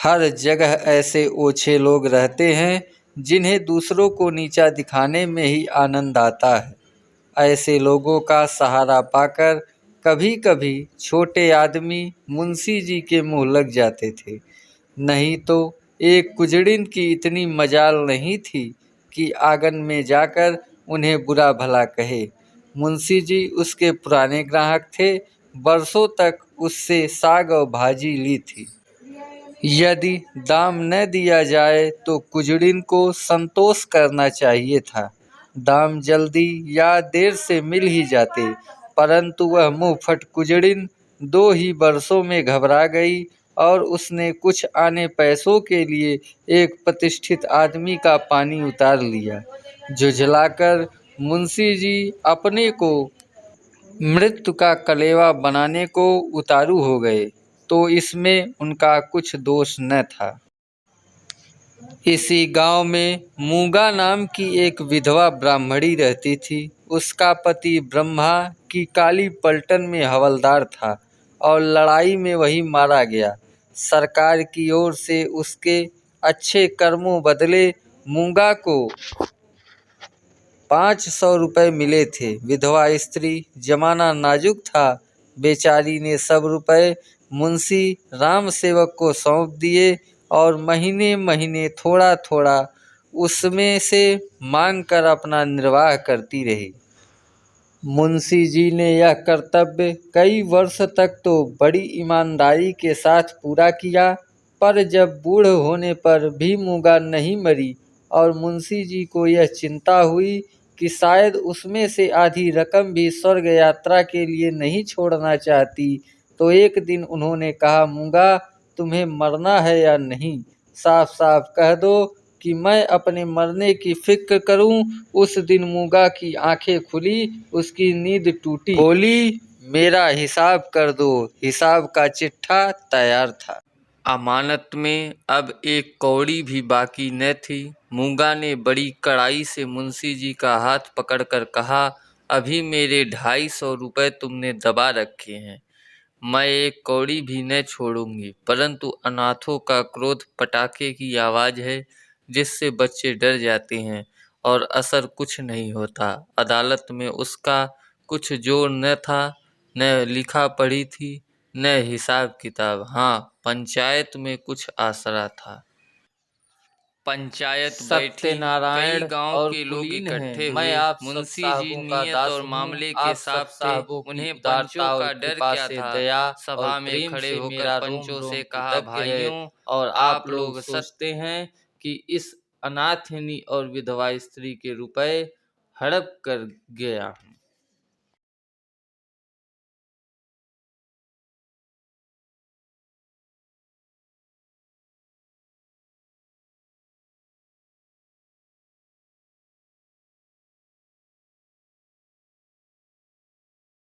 हर जगह ऐसे ओछे लोग रहते हैं जिन्हें दूसरों को नीचा दिखाने में ही आनंद आता है। ऐसे लोगों का सहारा पाकर कभी कभी छोटे आदमी मुंशी जी के मुंह लग जाते थे। नहीं तो एक कुजड़िन की इतनी मजाल नहीं थी कि आंगन में जाकर उन्हें बुरा भला कहे। मुंशी जी उसके पुराने ग्राहक थे, बरसों तक उससे साग और भाजी ली थी। यदि दाम न दिया जाए तो कुजड़िन को संतोष करना चाहिए था। दाम जल्दी या देर से मिल ही जाते, परंतु वह मुंहफट कुजड़िन 2 ही बरसों में घबरा गई और उसने कुछ आने पैसों के लिए एक प्रतिष्ठित आदमी का पानी उतार लिया। झुझलाकर मुंशी जी अपने को मृत्यु का कलेवा बनाने को उतारू हो गए, तो इसमें उनका कुछ दोष न था। इसी गांव में मूंगा नाम की एक विधवा ब्राह्मणी रहती थी। उसका पति ब्रह्मा की काली पलटन में हवलदार था और लड़ाई में वही मारा गया। सरकार की ओर से उसके अच्छे कर्मों बदले मूंगा को 500 रुपये मिले थे। विधवा स्त्री, जमाना नाजुक था, बेचारी ने सब रुपए मुंशी राम सेवक को सौंप दिए और महीने महीने थोड़ा थोड़ा उसमें से मांग कर अपना निर्वाह करती रही। मुंशी जी ने यह कर्तव्य कई वर्ष तक तो बड़ी ईमानदारी के साथ पूरा किया, पर जब बूढ़ होने पर भी मूंगा नहीं मरी और मुंशी जी को यह चिंता हुई कि शायद उसमें से आधी रकम भी स्वर्ग यात्रा के लिए नहीं छोड़ना चाहती, तो एक दिन उन्होंने कहा, मूंगा, तुम्हें मरना है या नहीं? साफ साफ कह दो कि मैं अपने मरने की फिक्र करूं। उस दिन मूंगा की आंखें खुली, उसकी नींद टूटी, बोली, मेरा हिसाब कर दो। हिसाब का चिट्ठा तैयार था। अमानत में अब एक कौड़ी भी बाकी न थी। मूंगा ने बड़ी कड़ाई से मुंशी जी का हाथ पकड़कर कहा, अभी मेरे 250 रुपये तुमने दबा रखे हैं, मैं एक कौड़ी भी न छोड़ूंगी। परंतु अनाथों का क्रोध पटाखे की आवाज़ है जिससे बच्चे डर जाते हैं और असर कुछ नहीं होता। अदालत में उसका कुछ जोर न था, न लिखा पढ़ी थी, न हिसाब किताब। हाँ, पंचायत में कुछ आसरा था। पंचायत बैठी, कई गांव के लोग इकट्ठे हुए। मुंशी जी नियत और मामले के साफ थे, उन्हें पंचों का डर क्या था। सभा में खड़े होकर पंचों से कहा, भाइयों, और आप लोग सोचते हैं कि इस अनाथिनी और विधवा स्त्री के रुपए हड़प कर गया हूं।